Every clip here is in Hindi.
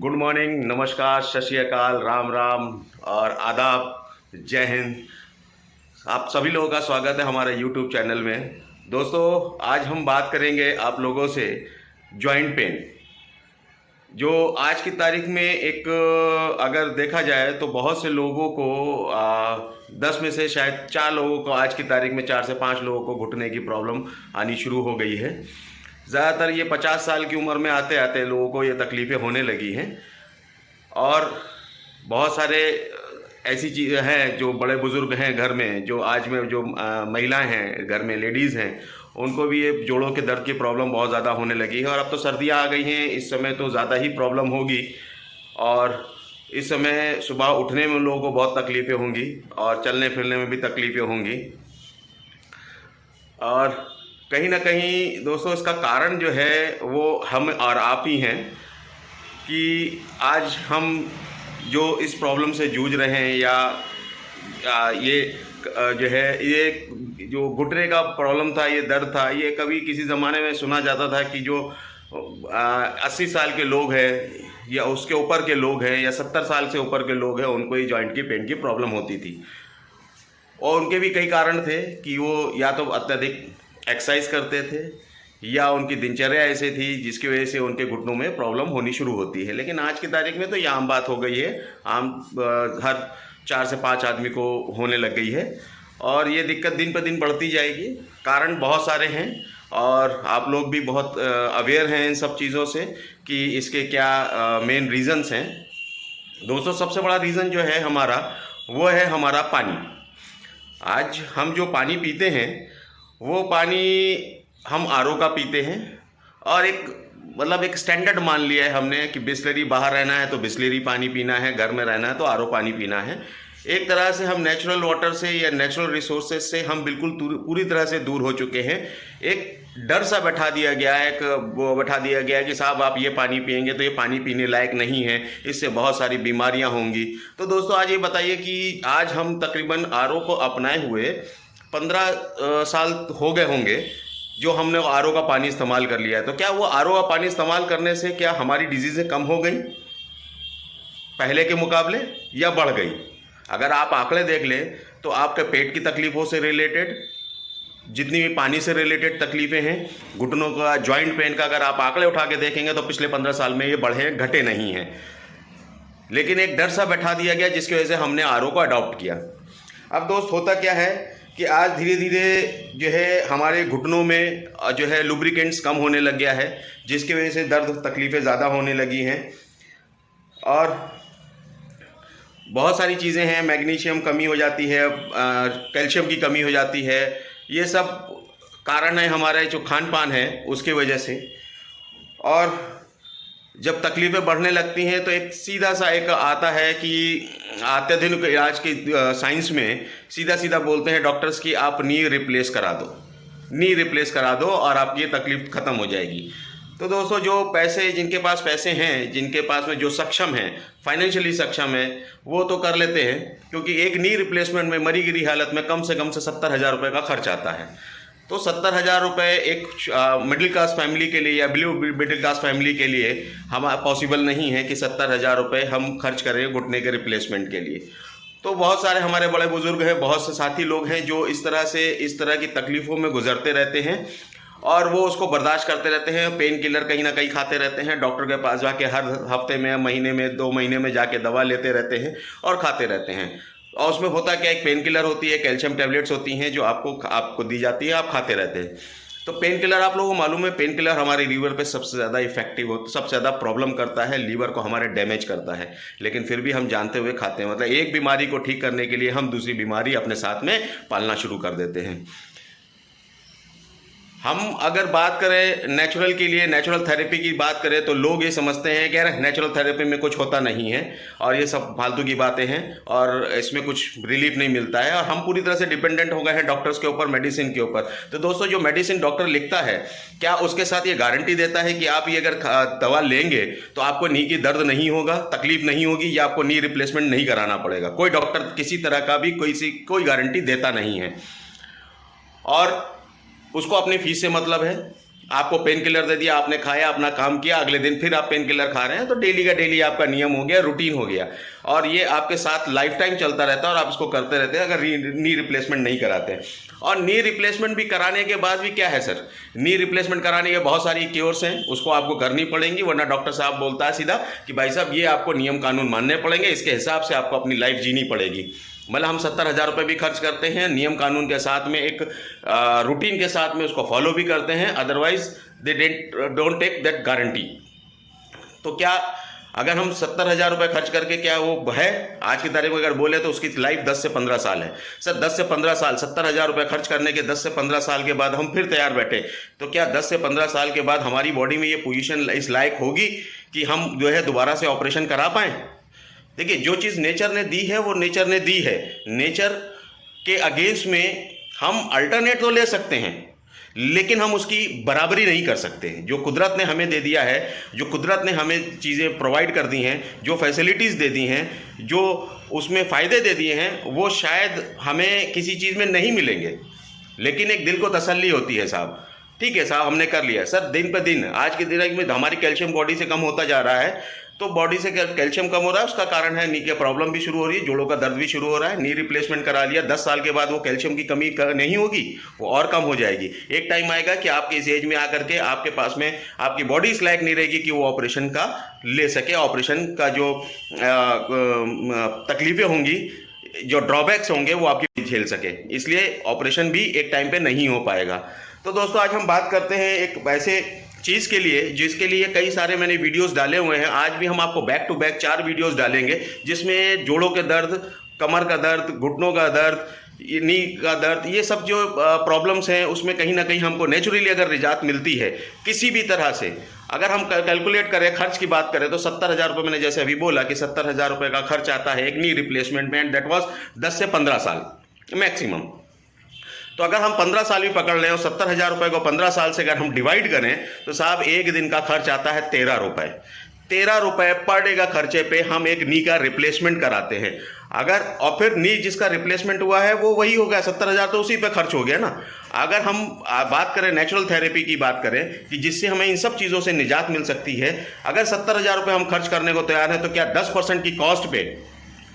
गुड मॉर्निंग, नमस्कार, सत श्री अकाल, राम राम और आदाब, जय हिंद। आप सभी लोगों का स्वागत है हमारे यूट्यूब चैनल में। दोस्तों, आज हम बात करेंगे आप लोगों से जॉइंट पेन, जो आज की तारीख में एक अगर देखा जाए तो बहुत से लोगों को 10 में से शायद 4 लोगों को आज की तारीख में 4 से 5 लोगों को घुटने की प्रॉब्लम आनी शुरू हो गई है। ज़्यादातर ये 50 साल की उम्र में आते आते लोगों को ये तकलीफ़ें होने लगी हैं। और बहुत सारे ऐसी चीज़ें हैं जो बड़े बुज़ुर्ग हैं घर में, जो आज में जो महिलाएं हैं घर में, लेडीज़ हैं, उनको भी ये जोड़ों के दर्द की प्रॉब्लम बहुत ज़्यादा होने लगी है। और अब तो सर्दियाँ आ गई हैं, इस समय तो ज़्यादा ही प्रॉब्लम होगी। और इस समय सुबह उठने में लोगों को बहुत तकलीफ़ें होंगी और चलने फिरने में भी तकलीफ़ें होंगी। और कहीं ना कहीं दोस्तों इसका कारण जो है वो हम और आप ही हैं कि आज हम जो इस प्रॉब्लम से जूझ रहे हैं या ये जो है ये जो घुटने का प्रॉब्लम था, ये दर्द था, ये कभी किसी ज़माने में सुना जाता था कि जो 80 साल के लोग हैं या उसके ऊपर के लोग हैं या 70 साल से ऊपर के लोग हैं, उनको ये जॉइंट की पेन की प्रॉब्लम होती थी। और उनके भी कई कारण थे कि वो या तो अत्यधिक एक्सरसाइज करते थे या उनकी दिनचर्या ऐसे थी जिसकी वजह से उनके घुटनों में प्रॉब्लम होनी शुरू होती है। लेकिन आज की तारीख में तो ये आम बात हो गई है, आम हर 4 से 5 आदमी को होने लग गई है। और ये दिक्कत दिन पर दिन बढ़ती जाएगी। कारण बहुत सारे हैं और आप लोग भी बहुत अवेयर हैं इन सब चीज़ों से कि इसके क्या मेन रीज़न्स हैं। दोस्तों, सबसे बड़ा रीज़न जो है हमारा, वो है हमारा पानी। आज हम जो पानी पीते हैं वो पानी हम आरओ का पीते हैं और एक स्टैंडर्ड मान लिया है हमने कि बिस्लरी बाहर रहना है तो बिस्लरी पानी पीना है, घर में रहना है तो आरओ पानी पीना है। एक तरह से हम नेचुरल वाटर से या नेचुरल रिसोर्सेज से हम बिल्कुल पूरी तरह से दूर हो चुके हैं। एक डर सा बैठा दिया गया है, बैठा दिया गया है कि साहब आप ये पानी पिएंगे तो ये पानी पीने लायक नहीं है, इससे बहुत सारी बीमारियां होंगी। तो दोस्तों, आज ये बताइए कि आज हम तकरीबन आरओ को अपनाए हुए 15 साल हो गए होंगे जो हमने आरओ का पानी इस्तेमाल कर लिया है। तो क्या वो आरओ का पानी इस्तेमाल करने से क्या हमारी डिजीज़ें कम हो गई पहले के मुकाबले या बढ़ गई? अगर आप आंकड़े देख लें तो आपके पेट की तकलीफ़ों से रिलेटेड जितनी भी पानी से रिलेटेड तकलीफ़ें हैं, घुटनों का, जॉइंट पेन का, अगर आप आंकड़े उठा के देखेंगे तो पिछले 15 साल में ये बढ़े, घटे नहीं हैं। लेकिन एक डर सा बैठा दिया गया जिसकी वजह से हमने आरओ को अडॉप्ट किया। अब दोस्त, होता क्या है कि आज धीरे धीरे जो है हमारे घुटनों में जो है लुब्रिकेंट्स कम होने लग गया है, जिसकी वजह से दर्द तकलीफ़ें ज़्यादा होने लगी हैं। और बहुत सारी चीज़ें हैं, मैग्नीशियम कमी हो जाती है, कैल्शियम की कमी हो जाती है। ये सब कारण है हमारे जो खान पान है उसकी वजह से। और जब तकलीफ़ें बढ़ने लगती हैं तो एक सीधा सा एक आता है कि अत्याधुनिक इलाज की साइंस में सीधा सीधा बोलते हैं डॉक्टर्स कि आप नी रिप्लेस करा दो, नी रिप्लेस करा दो और आपकी ये तकलीफ़ ख़त्म हो जाएगी। तो दोस्तों, जो पैसे, जिनके पास पैसे हैं, जिनके पास में जो सक्षम हैं, फाइनेंशियली सक्षम है, वो तो कर लेते हैं, क्योंकि एक नी रिप्लेसमेंट में मरी गिरी हालत में कम से 70,000 रुपये का खर्च आता है। तो 70,000 रुपये एक मिडिल क्लास फैमिली के लिए या बिलो मिडिल क्लास फैमिली के लिए हम पॉसिबल नहीं है कि 70,000 रुपये हम खर्च करें घुटने के रिप्लेसमेंट के लिए। तो बहुत सारे हमारे बड़े बुजुर्ग हैं, बहुत से साथी लोग हैं जो इस तरह की तकलीफ़ों में गुजरते रहते हैं और वो उसको बर्दाश्त करते रहते हैं। पेन किलर कहीं ना कहीं खाते रहते हैं, डॉक्टर के पास जाके हर हफ्ते में, महीने में, 2 महीने में जाके दवा लेते रहते हैं और खाते रहते हैं। और उसमें होता क्या, एक पेन किलर होती है, कैल्शियम टैबलेट्स होती हैं जो आपको दी जाती है, आप खाते रहते हैं। तो पेन किलर, आप लोगों को मालूम है, पेन किलर हमारे लीवर पे सबसे ज़्यादा इफेक्टिव होता है, सबसे ज़्यादा प्रॉब्लम करता है, लीवर को हमारे डैमेज करता है। लेकिन फिर भी हम जानते हुए खाते हैं। मतलब एक बीमारी को ठीक करने के लिए हम दूसरी बीमारी अपने साथ में पालना शुरू कर देते हैं। हम अगर बात करें नेचुरल के लिए, नेचुरल थेरेपी की बात करें तो लोग ये समझते हैं कि यार नेचुरल थेरेपी में कुछ होता नहीं है और ये सब फालतू की बातें हैं और इसमें कुछ रिलीफ नहीं मिलता है। और हम पूरी तरह से डिपेंडेंट हो गए हैं डॉक्टर्स के ऊपर, मेडिसिन के ऊपर। तो दोस्तों, जो मेडिसिन डॉक्टर लिखता है, क्या उसके साथ ये गारंटी देता है कि आप ये अगर दवा लेंगे तो आपको नी की दर्द नहीं होगा, तकलीफ नहीं होगी या आपको नी रिप्लेसमेंट नहीं कराना पड़ेगा? कोई डॉक्टर किसी तरह का भी कोई गारंटी देता नहीं है। और उसको अपनी फीस से मतलब है। आपको पेन किलर दे दिया, आपने खाया, अपना काम किया, अगले दिन फिर आप पेन किलर खा रहे हैं, तो डेली का डेली आपका नियम हो गया, रूटीन हो गया, और ये आपके साथ लाइफ टाइम चलता रहता है और आप इसको करते रहते हैं अगर नी रिप्लेसमेंट नहीं कराते हैं। और नी रिप्लेसमेंट भी कराने के बाद भी क्या है सर, नी रिप्लेसमेंट कराने के बहुत सारी क्योर्स हैं, उसको आपको करनी पड़ेंगी, वरना डॉक्टर साहब बोलता है सीधा कि भाई साहब ये आपको नियम कानून मानने पड़ेंगे, इसके हिसाब से आपको अपनी लाइफ जीनी पड़ेगी। मतलब हम 70,000 रुपये भी खर्च करते हैं, नियम कानून के साथ में, एक रूटीन के साथ में उसको फॉलो भी करते हैं, otherwise they don't take that guarantee. तो क्या अगर हम 70,000 रुपये खर्च करके क्या वो है, आज की तारीख में अगर बोले तो उसकी लाइफ 10 से 15 साल है सर। 10 से 15 साल, 70,000 रुपये खर्च करने के 10 से 15 साल के बाद हम फिर तैयार बैठे, तो क्या 10 से 15 साल के बाद हमारी बॉडी में ये पोजीशन इस लायक होगी कि हम जो है दोबारा से ऑपरेशन करा पाएँ? देखिए, जो चीज़ नेचर ने दी है वो नेचर ने दी है, नेचर के अगेंस्ट में हम अल्टरनेट तो ले सकते हैं, लेकिन हम उसकी बराबरी नहीं कर सकते। जो कुदरत ने हमें दे दिया है, जो कुदरत ने हमें चीज़ें प्रोवाइड कर दी हैं, जो फैसिलिटीज़ दे दी हैं, जो उसमें फ़ायदे दे दिए हैं, वो शायद हमें किसी चीज़ में नहीं मिलेंगे, लेकिन एक दिल को तसल्ली होती है साहब, ठीक है साहब हमने कर लिया। सर दिन पर दिन आज के दिन में हमारी कैल्शियम बॉडी से कम होता जा रहा है, तो बॉडी से कैल्शियम कम हो रहा है, उसका कारण है नी की प्रॉब्लम भी शुरू हो रही है, जोड़ों का दर्द भी शुरू हो रहा है। नी रिप्लेसमेंट करा लिया, 10 साल के बाद वो कैल्शियम की कमी नहीं होगी, वो और कम हो जाएगी। एक टाइम आएगा कि आपके इस एज में आकर के आपके पास में आपकी बॉडी इस लायक नहीं रहेगी कि वो ऑपरेशन का ले सके, ऑपरेशन का जो तकलीफें होंगी, जो ड्रॉबैक्स होंगे वो आपकी झेल सके, इसलिए ऑपरेशन भी एक टाइम पे नहीं हो पाएगा। तो दोस्तों आज हम बात करते हैं एक ऐसे चीज़ के लिए जिसके लिए कई सारे मैंने वीडियोस डाले हुए हैं। आज भी हम आपको बैक टू बैक 4 वीडियोस डालेंगे, जिसमें जोड़ों के दर्द, कमर का दर्द, घुटनों का दर्द, नी का दर्द, ये सब जो प्रॉब्लम्स हैं उसमें कहीं ना कहीं हमको नेचुरली अगर निजात मिलती है किसी भी तरह से, अगर हम कैलकुलेट करें, खर्च की बात करें तो 70,000 रुपये, मैंने जैसे अभी बोला कि 70,000 रुपये का खर्च आता है एक नी रिप्लेसमेंट में, एंड दैट वॉज 10 से 15 साल मैक्सिमम। तो अगर हम 15 साल भी पकड़ लें और 70,000 रुपये को 15 साल से अगर हम डिवाइड करें तो साहब एक दिन का खर्च आता है 13 रुपये। 13 रुपये पर डे का खर्चे पे हम एक नी का रिप्लेसमेंट कराते हैं। अगर और फिर नी जिसका रिप्लेसमेंट हुआ है वो वही हो गया, 70,000 तो उसी पे खर्च हो गया ना। अगर हम बात करें नेचुरल थेरेपी की बात करें कि जिससे हमें इन सब चीज़ों से निजात मिल सकती है, अगर 70,000 रुपये हम खर्च करने को तैयार हैं तो क्या 10% की कॉस्ट पे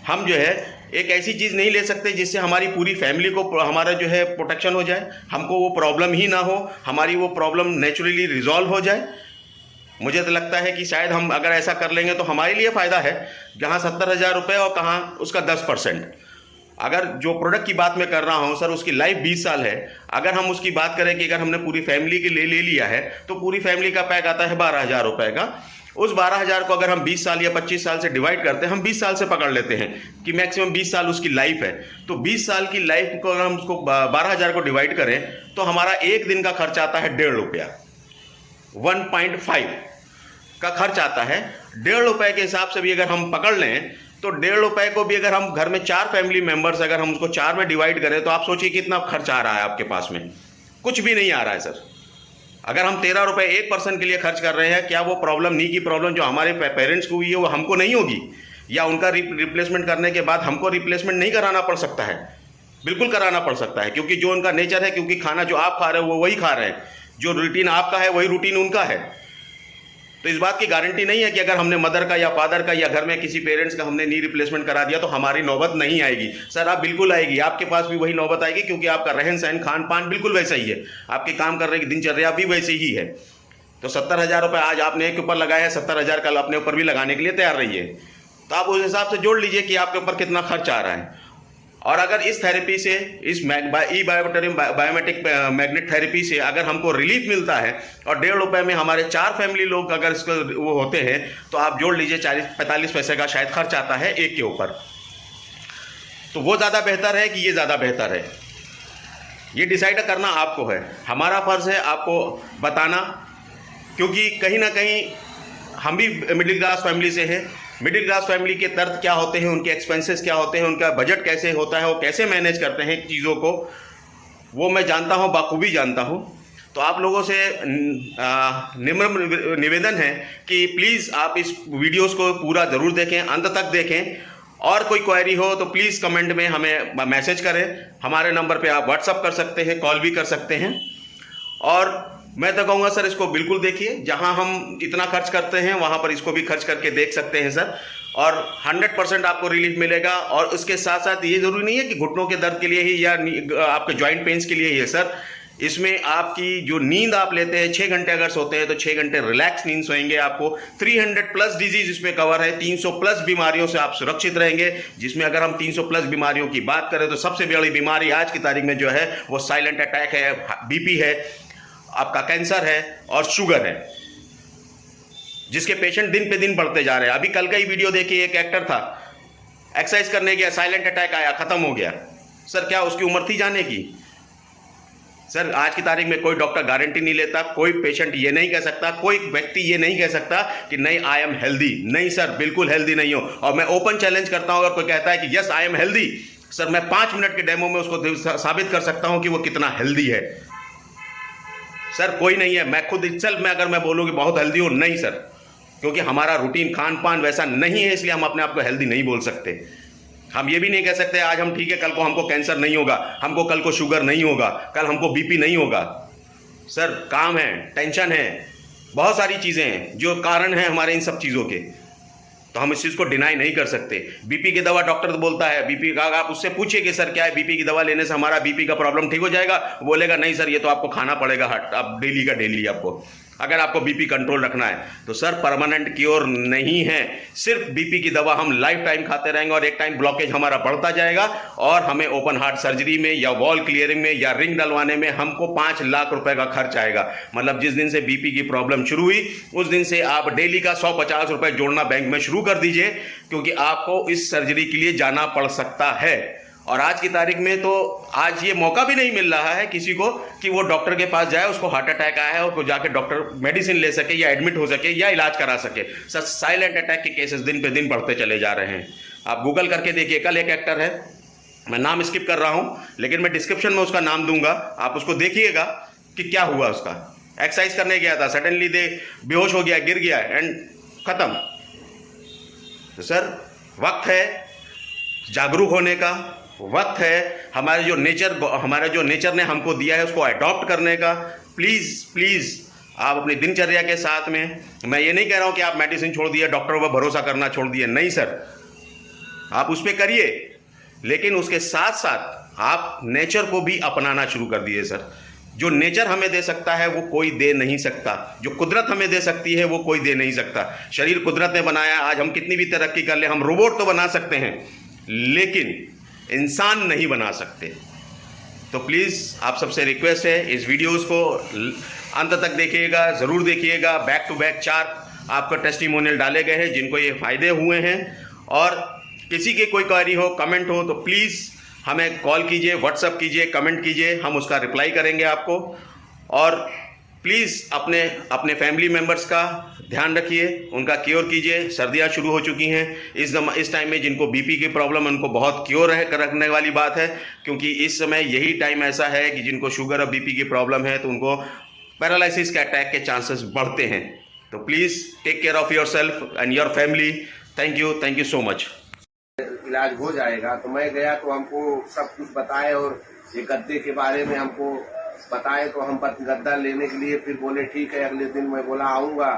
हम जो है एक ऐसी चीज़ नहीं ले सकते जिससे हमारी पूरी फैमिली को हमारा जो है प्रोटेक्शन हो जाए, हमको वो प्रॉब्लम ही ना हो, हमारी वो प्रॉब्लम नेचुरली रिजॉल्व हो जाए। मुझे तो लगता है कि शायद हम अगर ऐसा कर लेंगे तो हमारे लिए फ़ायदा है, जहाँ 70,000 रुपये और कहाँ उसका 10%। अगर जो प्रोडक्ट की बात मैं कर रहा हूँ सर, उसकी लाइफ 20 साल है, अगर हम उसकी बात करें कि अगर हमने पूरी फैमिली के लिए ले लिया है तो पूरी फैमिली का पैक आता है 12,000 रुपये का। उस 12,000 को अगर हम 20 साल या 25 साल से डिवाइड करते हैं, हम 20 साल से पकड़ लेते हैं कि मैक्सिमम 20 साल उसकी लाइफ है, तो 20 साल की लाइफ को अगर हम उसको 12,000 को डिवाइड करें तो हमारा एक दिन का खर्च आता है 1.5 रुपया, 1.5 का खर्च आता है। 1.5 रुपये के हिसाब से भी अगर हम पकड़ लें तो 1.5 रुपये को भी अगर हम घर में 4 फैमिली मेंबर्स अगर हम उसको 4 में डिवाइड करें तो आप सोचिए कितना खर्च आ रहा है आपके पास में, कुछ भी नहीं आ रहा है सर। अगर हम 13 रुपये एक पर्सन के लिए खर्च कर रहे हैं, क्या वो प्रॉब्लम, नी की प्रॉब्लम जो हमारे पेरेंट्स को हुई है वो हमको नहीं होगी? या उनका रिप्लेसमेंट करने के बाद हमको रिप्लेसमेंट नहीं कराना पड़ सकता है? बिल्कुल कराना पड़ सकता है, क्योंकि जो उनका नेचर है, क्योंकि खाना जो आप खा रहे हो वो वही खा रहे हैं, जो रूटीन आपका है वही रूटीन उनका है। तो इस बात की गारंटी नहीं है कि अगर हमने मदर का या फादर का या घर में किसी पेरेंट्स का हमने नी रिप्लेसमेंट करा दिया तो हमारी नौबत नहीं आएगी। सर आप बिल्कुल आएगी, आपके पास भी वही नौबत आएगी, क्योंकि आपका रहन सहन खान पान बिल्कुल वैसा ही है, आपके काम करने की दिनचर्या भी वैसे ही है। तो 70,000 रुपये आज आपने एक ऊपर लगाया है, 70,000 कल अपने ऊपर भी लगाने के लिए तैयार रहिए। तो आप उस हिसाब से जोड़ लीजिए कि आपके ऊपर कितना खर्च आ रहा है। और अगर इस थेरेपी से, इस ई बायोमेट्रिक मैग्नेट थेरेपी से अगर हमको रिलीफ मिलता है और 1.5 रुपये में हमारे 4 फैमिली लोग अगर इसको वो होते हैं, तो आप जोड़ लीजिए 40-45 पैसे का शायद खर्च आता है एक के ऊपर। तो वो ज़्यादा बेहतर है कि ये ज़्यादा बेहतर है, ये डिसाइड करना आपको है। हमारा फ़र्ज़ है आपको बताना, क्योंकि कहीं ना कहीं हम भी मिडिल क्लास फैमिली से हैं। मिडिल क्लास फैमिली के दर्द क्या होते हैं, उनके एक्सपेंसेस क्या होते हैं, उनका बजट कैसे होता है, वो कैसे मैनेज करते हैं चीज़ों को, वो मैं जानता हूँ, बाखूबी जानता हूँ। तो आप लोगों से निम्र निवेदन है कि प्लीज़ आप इस वीडियोस को पूरा ज़रूर देखें, अंत तक देखें, और कोई क्वेरी हो तो प्लीज़ कमेंट में हमें मैसेज करें। हमारे नंबर पे आप व्हाट्सअप कर सकते हैं, कॉल भी कर सकते हैं। और मैं तो कहूँगा सर इसको बिल्कुल देखिए, जहां हम इतना खर्च करते हैं वहां पर इसको भी खर्च करके देख सकते हैं सर, और 100% आपको रिलीफ मिलेगा। और उसके साथ साथ ये जरूरी नहीं है कि घुटनों के दर्द के लिए ही या आपके जॉइंट पेन्स के लिए ही है सर, इसमें आपकी जो नींद आप लेते हैं 6 घंटे अगर सोते हैं तो 6 घंटे रिलैक्स नींद सोएंगे। आपको 300 प्लस डिजीज इसमें कवर है, 300 प्लस बीमारियों से आप सुरक्षित रहेंगे। जिसमें अगर हम 300 प्लस बीमारियों की बात करें तो सबसे बड़ी बीमारी आज की तारीख में जो है वो साइलेंट अटैक है, बीपी है, आपका कैंसर है और शुगर है, जिसके पेशेंट दिन पे दिन बढ़ते जा रहे हैं। अभी कल का ही वीडियो देखिए, एक एक्टर था, एक्सरसाइज करने गया, साइलेंट अटैक आया, खत्म हो गया। सर क्या उसकी उम्र थी जाने की? सर आज की तारीख में कोई डॉक्टर गारंटी नहीं लेता, कोई पेशेंट ये नहीं कह सकता, कोई व्यक्ति ये नहीं कह सकता कि नहीं आई एम हेल्दी। नहीं सर, बिल्कुल हेल्दी नहीं हो। और मैं ओपन चैलेंज करता हूं, अगर कोई कहता है कि yes I am healthy, sir मैं 5 मिनट के डेमो में उसको साबित कर सकता हूं कि वो कितना हेल्दी है। सर कोई नहीं है, मैं खुद मैं अगर मैं बोलूँ कि बहुत हेल्दी हूँ, नहीं सर, क्योंकि हमारा रूटीन खान पान वैसा नहीं है, इसलिए हम अपने आप को हेल्दी नहीं बोल सकते। हम ये भी नहीं कह सकते आज हम ठीक है, कल को हमको कैंसर नहीं होगा, हमको कल को शुगर नहीं होगा, कल हमको बीपी नहीं होगा। सर काम है, टेंशन है, बहुत सारी चीज़ें हैं जो कारण हैं हमारे इन सब चीज़ों के, तो हम इस चीज़ को डिनाई नहीं कर सकते। बीपी की दवा डॉक्टर तो बोलता है, बीपी का आप उससे पूछिए कि सर क्या है, बीपी की दवा लेने से हमारा बीपी का प्रॉब्लम ठीक हो जाएगा? बोलेगा नहीं सर, ये तो आपको खाना पड़ेगा अब डेली का डेली आपको, अगर आपको बीपी कंट्रोल रखना है। तो सर परमानेंट क्योर नहीं है, सिर्फ बीपी की दवा हम लाइफ टाइम खाते रहेंगे और एक टाइम ब्लॉकेज हमारा बढ़ता जाएगा और हमें ओपन हार्ट सर्जरी में या वॉल क्लियरिंग में या रिंग डलवाने में हमको 5 लाख रुपए का खर्च आएगा। मतलब जिस दिन से बीपी की प्रॉब्लम शुरू हुई उस दिन से आप डेली का 150 रुपए जोड़ना बैंक में शुरू कर दीजिए, क्योंकि आपको इस सर्जरी के लिए जाना पड़ सकता है। और आज की तारीख में तो आज ये मौका भी नहीं मिल रहा है किसी को कि वो डॉक्टर के पास जाए, उसको हार्ट अटैक आया है और जाके डॉक्टर मेडिसिन ले सके या एडमिट हो सके या इलाज करा सके। सर साइलेंट अटैक के केसेस दिन पे दिन बढ़ते चले जा रहे हैं। आप गूगल करके देखिए, कल एक एक्टर है, मैं नाम स्किप कर रहा हूं लेकिन मैं डिस्क्रिप्शन में उसका नाम दूंगा, आप उसको देखिएगा कि क्या हुआ उसका। एक्सरसाइज करने गया था, सडनली बेहोश हो गया, गिर गया एंड खत्म। तो सर वक्त है जागरूक होने का, वक्त है हमारे जो नेचर ने हमको दिया है उसको अडॉप्ट करने का। प्लीज़ आप अपनी दिनचर्या के साथ में, मैं ये नहीं कह रहा हूँ कि आप मेडिसिन छोड़ दिए, डॉक्टरों पर भरोसा करना छोड़ दिए, नहीं सर, आप उस पर करिए, लेकिन उसके साथ साथ आप नेचर को भी अपनाना शुरू कर दिए सर। जो नेचर हमें दे सकता है वो कोई दे नहीं सकता, जो कुदरत हमें दे सकती है वो कोई दे नहीं सकता। शरीर कुदरत ने बनाया, आज हम कितनी भी तरक्की कर ले, हम रोबोट तो बना सकते हैं लेकिन इंसान नहीं बना सकते। तो प्लीज़ आप सबसे रिक्वेस्ट है, इस वीडियोस को अंत तक देखिएगा, ज़रूर देखिएगा। बैक टू बैक 4 आपका टेस्टिमोनियल डाले गए हैं जिनको ये फ़ायदे हुए हैं। और किसी की कोई क्वेरी हो, कमेंट हो तो प्लीज़ हमें कॉल कीजिए, व्हाट्सअप कीजिए, कमेंट कीजिए, हम उसका रिप्लाई करेंगे आपको। और प्लीज़ अपने फैमिली मेम्बर्स का ध्यान रखिए, उनका क्योर कीजिए। सर्दियाँ शुरू हो चुकी हैं, इस टाइम में जिनको बीपी की प्रॉब्लम है उनको बहुत क्योर रखने वाली बात है, क्योंकि इस समय यही टाइम ऐसा है कि जिनको शुगर और बीपी की प्रॉब्लम है तो उनको पैरालिसिस के अटैक के चांसेस बढ़ते हैं। तो please take care of yourself and your family. Thank you so much. इलाज हो जाएगा। तो मैं गया तो हमको सब कुछ बताए और ये गद्दे के बारे में हमको बताए, तो हम गद्दा लेने के लिए फिर बोले ठीक है, अगले दिन मैं बोला आऊंगा।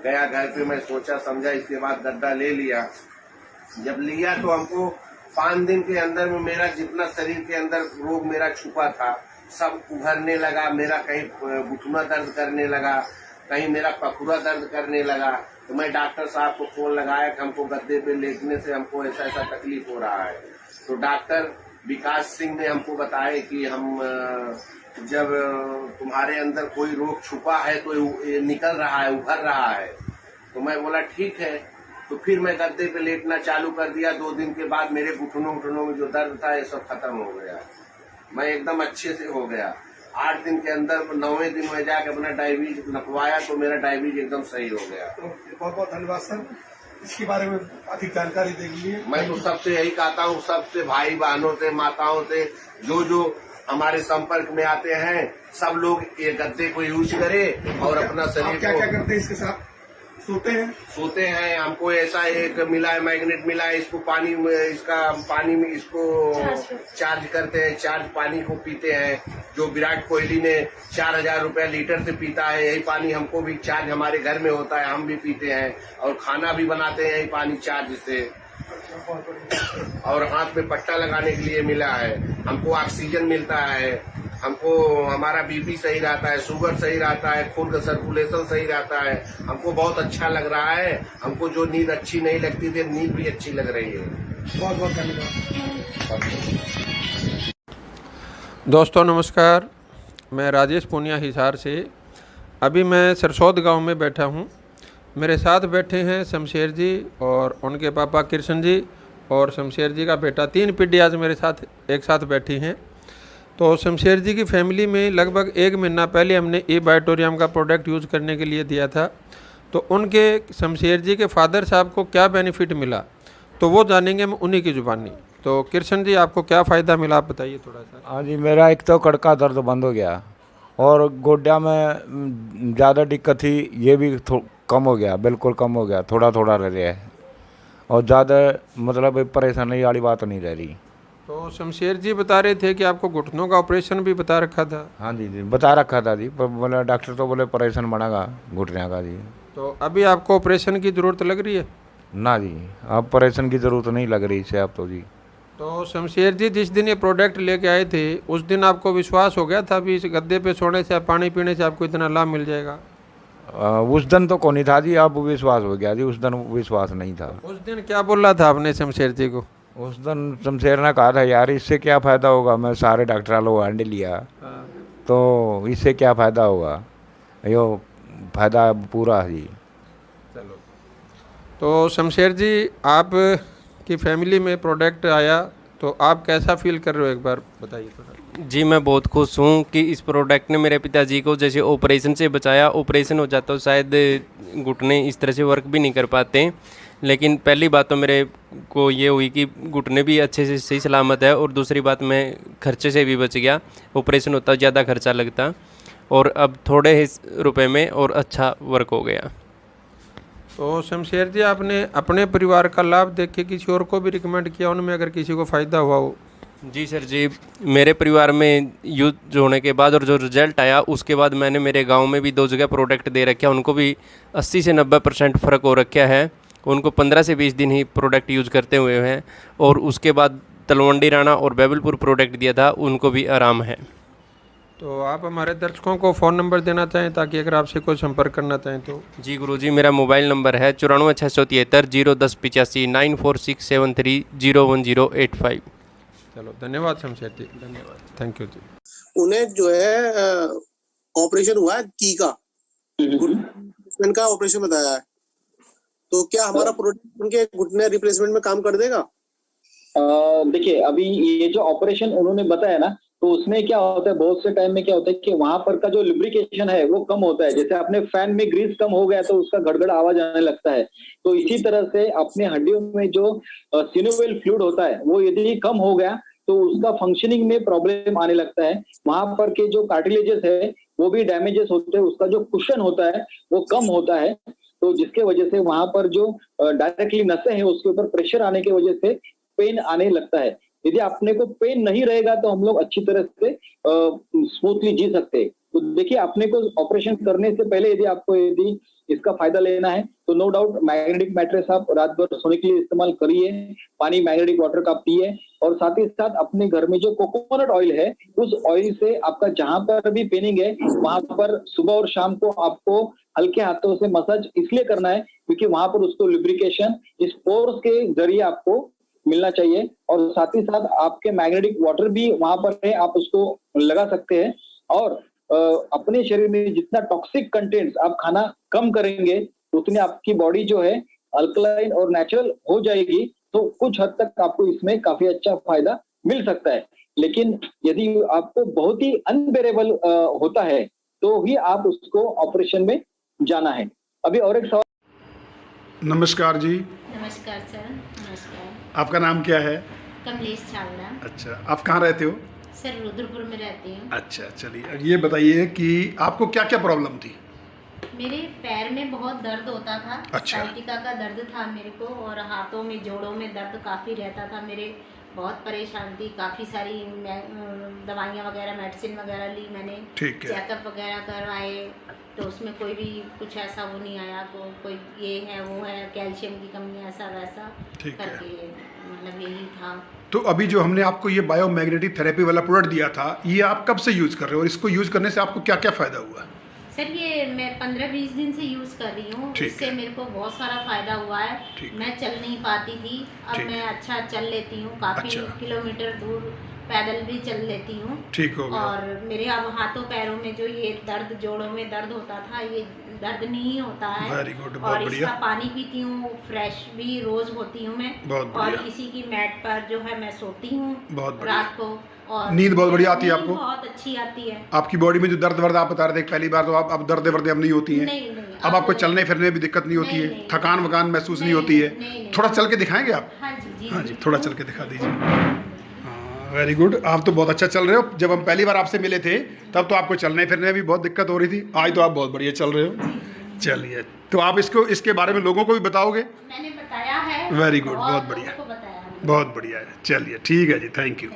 गया घर पे, मैं सोचा समझा, इसके बाद गद्दा ले लिया। जब लिया तो हमको 5 दिन के अंदर में मेरा जितना शरीर के अंदर रोग मेरा छुपा था सब उभरने लगा। मेरा कहीं घुटना दर्द करने लगा, कहीं मेरा पखुरा दर्द करने लगा। तो मैं डॉक्टर साहब को फोन लगाया कि हमको गद्दे पे लेटने से हमको ऐसा ऐसा तकलीफ हो रहा है। तो डॉक्टर विकास सिंह ने हमको बताया कि हम जब तुम्हारे अंदर कोई रोग छुपा है तो ये निकल रहा है, उभर रहा है। तो मैं बोला ठीक है। तो फिर मैं गद्दे पे लेटना चालू कर दिया। 2 दिन के बाद मेरे घुटनों में जो दर्द था ये सब खत्म हो गया, मैं एकदम अच्छे से हो गया। 8 दिन के अंदर 9वें दिन में जाके अपना डायबिटीज नपवाया तो मेरा डायबिटीज एकदम सही हो गया। तो बहुत बहुत धन्यवाद सर, इसके बारे में अधिक जानकारी देने के लिए। मैं तो सबसे यही कहता हूँ, सबसे भाई बहनों से, माताओं से, जो हमारे संपर्क में आते हैं, सब लोग ये गद्दे को यूज करें और अपना शरीर क्या क्या करते हैं इसके साथ? सोते हैं। हमको ऐसा एक मिला है, मैग्नेट मिला है, इसको पानी में इसको चार्ज करते हैं, चार्ज पानी को पीते हैं। जो विराट कोहली ने 4000 रुपया लीटर से पीता है, यही पानी हमको भी चार्ज हमारे घर में होता है, हम भी पीते हैं और खाना भी बनाते हैं यही पानी चार्ज से। और हाथ में पट्टा लगाने के लिए मिला है, हमको ऑक्सीजन मिलता है, हमको हमारा बीपी सही रहता है, शुगर सही रहता है, खून का सर्कुलेशन सही रहता है। हमको बहुत अच्छा लग रहा है। हमको जो नींद अच्छी नहीं लगती थी, नींद भी अच्छी लग रही है। बहुत बहुत धन्यवाद। दोस्तों नमस्कार, मैं राजेश पूनिया हिसार से। अभी मैं सरसौद गांव में बैठा हूं। मेरे साथ बैठे हैं शमशेर जी और उनके पापा कृष्ण जी और शमशेर जी का बेटा। 3 पीढ़ी आज मेरे साथ एक साथ बैठी हैं। तो शमशेर जी की फैमिली में लगभग 1 महीना पहले हमने E-बायोटोरियम का प्रोडक्ट यूज़ करने के लिए दिया था। तो उनके शमशेर जी के फादर साहब को क्या बेनिफिट मिला तो वो जानेंगे हम उन्हीं की ज़ुबानी। तो कृष्ण जी, आपको क्या फ़ायदा मिला आप बताइए थोड़ा सा। हाँ जी, मेरा एक तो कड़का दर्द बंद हो गया और गोड्या में ज़्यादा दिक्कत थी, ये भी कम हो गया, बिल्कुल कम हो गया, थोड़ा थोड़ा रह गया है और ज़्यादा मतलब परेशानी वाली बात नहीं रह रही। तो शमशेर जी बता रहे थे कि आपको घुटनों का ऑपरेशन भी बता रखा था। हाँ जी जी, बता रखा था जी, पर बोला डॉक्टर तो बोले ऑपरेशन बनेगा घुटने का जी। तो अभी आपको ऑपरेशन की ज़रूरत लग रही है? ना जी, अब ऑपरेशन की ज़रूरत नहीं लग रही इससे अब तो जी। तो शमशेर जी, जिस दिन ये प्रोडक्ट लेके आए थे उस दिन आपको विश्वास हो गया था भी इस गद्दे पे सोने से, पानी पीने से आपको इतना लाभ मिल जाएगा? उस दिन तो कौन ही था जी, अब विश्वास हो गया जी, उस दिन विश्वास नहीं था। उस दिन क्या बोला था आपने शमशेर जी को? उस दिन शमशेर ने कहा था यार इससे क्या फ़ायदा होगा, मैं सारे डॉक्टर वालों हैंड लिया तो इससे क्या फ़ायदा होगा, यो फ़ायदा पूरा है जी। चलो, तो शमशेर जी, आप की फैमिली में प्रोडक्ट आया तो आप कैसा फील कर रहे हो, एक बार बताइए थोड़ा। जी, मैं बहुत खुश हूँ कि इस प्रोडक्ट ने मेरे पिताजी को जैसे ऑपरेशन से बचाया। ऑपरेशन हो जाता तो शायद घुटने इस तरह से वर्क भी नहीं कर पाते, लेकिन पहली बात तो मेरे को ये हुई कि घुटने भी अच्छे से सही सलामत है और दूसरी बात मैं खर्चे से भी बच गया। ऑपरेशन होता ज़्यादा खर्चा लगता और अब थोड़े ही रुपए में और अच्छा वर्क हो गया। तो शमशेर जी, आपने अपने परिवार का लाभ देख के किसी और को भी रिकमेंड किया उनमें, अगर किसी को फ़ायदा हुआ हो? जी सर जी, मेरे परिवार में यूज होने के बाद और जो रिजल्ट आया उसके बाद मैंने मेरे गांव में भी 2 जगह प्रोडक्ट दे रखे हैं, उनको भी 80 से 90% फ़र्क हो रखा है। उनको 15 से 20 दिन ही प्रोडक्ट यूज़ करते हुए हैं और उसके बाद तलवंडी राणा और बैबलपुर प्रोडक्ट दिया था, उनको भी आराम है। तो आप हमारे दर्शकों को फ़ोन नंबर देना चाहें ताकि अगर आपसे कोई संपर्क करना चाहें तो? जी गुरुजी, मेरा मोबाइल नंबर है 94 673 010 85 946730 01085। चलो, धन्यवाद शमशेर जी, धन्यवाद, थैंक यू जी। उन्हें जो है ऑपरेशन हुआ है की का, घुटने का ऑपरेशन बताया है, तो क्या हमारा प्रोडक्ट उनके घुटने रिप्लेसमेंट में काम कर देगा? देखिए, अभी ये जो ऑपरेशन उन्होंने बताया ना, तो उसमें क्या होता है, बहुत से टाइम में क्या होता है कि वहां पर का जो लुब्रिकेशन है वो कम होता है। जैसे अपने फैन में ग्रीस कम हो गया तो उसका गड़गड़ आवाज आने लगता है, तो इसी तरह से अपने हड्डियों में जो सिनोवियल फ्लूइड होता है वो यदि कम हो गया तो उसका फंक्शनिंग में प्रॉब्लम आने लगता है। वहां पर के जो कार्टिलेजेस है वो भी डैमेजेस होते हैं, उसका जो कुशन होता है वो कम होता है, तो जिसके वजह से वहां पर जो डायरेक्टली नसें हैं उसके ऊपर प्रेशर आने की वजह से पेन आने लगता है। यदि अपने को पेन नहीं रहेगा तो हम लोग अच्छी तरह से स्मूथली जी सकते हैं। तो देखिए, अपने को ऑपरेशन करने से पहले यदि इसका फायदा लेना है तो नो डाउट मैग्नेटिक मैट्रेस आप रात भर सोने के लिए इस्तेमाल करिए, पानी मैग्नेटिक वाटर का पिए और साथ ही साथ अपने घर में जो कोकोनट ऑयल है उस ऑयल से आपका जहां पर भी पेनिंग है वहां पर सुबह और शाम को आपको हल्के हाथों से मसाज इसलिए करना है क्योंकि वहां पर उसको लुब्रिकेशन इस पोर्स के जरिए आपको मिलना चाहिए। और साथ ही साथ आपके मैग्नेटिक वाटर भी वहां पर है, आप उसको लगा सकते हैं। और अपने शरीर में जितना टॉक्सिक कंटेंट्स आप खाना कम करेंगे उतनी आपकी बॉडी जो है अल्कलाइन और नेचुरल हो जाएगी, तो कुछ हद तक आपको इसमें काफी अच्छा फायदा मिल सकता है। लेकिन यदि आपको बहुत ही अनबेरेबल होता है तो ही आप उसको ऑपरेशन में जाना है। अभी और एक सवाल। नमस्कार जी। नमस्कार सर। नमस्कार। आपका नाम क्या है? कमलेश चावला। अच्छा, आप कहाँ रहते हो? सर रुद्रपुर में रहती हूँ। अच्छा, चलिए ये बताइए कि आपको क्या क्या प्रॉब्लम थी? मेरे पैर में बहुत दर्द होता था। अच्छा। साइटिका का दर्द था मेरे को, और हाथों में, जोड़ों में दर्द काफ़ी रहता था मेरे। बहुत परेशान थी, काफ़ी सारी दवाइयाँ वगैरह, मेडिसिन वगैरह ली मैंने, ठीक है। चेकअप वगैरह करवाए, तो उसमें कोई भी कुछ ऐसा वो नहीं आया, कोई ये है वो है, कैल्शियम की कमी, ऐसा वैसा ठीक है। करके मतलब यही था। तो अभी जो हमने आपको ये बायोमैग्नेटिक थेरेपी वाला प्रोडक्ट दिया था, ये आप कब से यूज़ कर रहे हो और इसको यूज़ करने से आपको क्या क्या फ़ायदा हुआ? सर ये मैं 15-20 दिन से यूज़ कर रही हूँ। ठीक इससे है। मेरे को बहुत सारा फ़ायदा हुआ है। ठीक। मैं चल नहीं पाती थी, अब ठीक। मैं अच्छा चल लेती हूँ, काफ़ी अच्छा। किलोमीटर दूर पैदल भी चल लेती हूँ। ठीक हो गया। और मेरे अब हाथों पैरों में जो ये दर्द, जोड़ों में दर्द होता था, ये दर्द नहीं होता है। वेरी गुड, बहुत और बढ़िया। इसका पानी पीती हूँ, फ्रेश भी रोज़ होती हूँ मैं। बहुत और बढ़िया। इसी की मैट पर जो है मैं सोती हूँ बहुत बढ़िया। रात को। और नींद बहुत बढ़िया आती है नींद आपको? बहुत अच्छी आती है। आपकी बॉडी में जो दर्द वर्द आप बता रहे थे पहली बार, तो आप अब दर्द वर्द अब नहीं होती हैं? नहीं, अब आपको चलने फिरने में भी दिक्कत नहीं होती नहीं, है, नहीं, थकान वकान महसूस नहीं नहीं, होती है? नहीं। थोड़ा चल के दिखाएंगे आप? हाँ जी, हाँ जी, थोड़ा चल के दिखा दीजिए। हाँ, वेरी गुड। आप तो बहुत अच्छा चल रहे हो। जब हम पहली बार आपसे मिले थे तब तो आपको चलने फिरने में भी बहुत दिक्कत हो रही थी, आज तो आप बहुत बढ़िया चल रहे हो। चलिए, तो आप इसके बारे में लोगों को भी बताओगे? मैंने बताया है। वेरी गुड, बहुत लोगों बढ़िया। को बताया है। बहुत बढ़िया है। चलिए ठीक है जी, थैंक यू।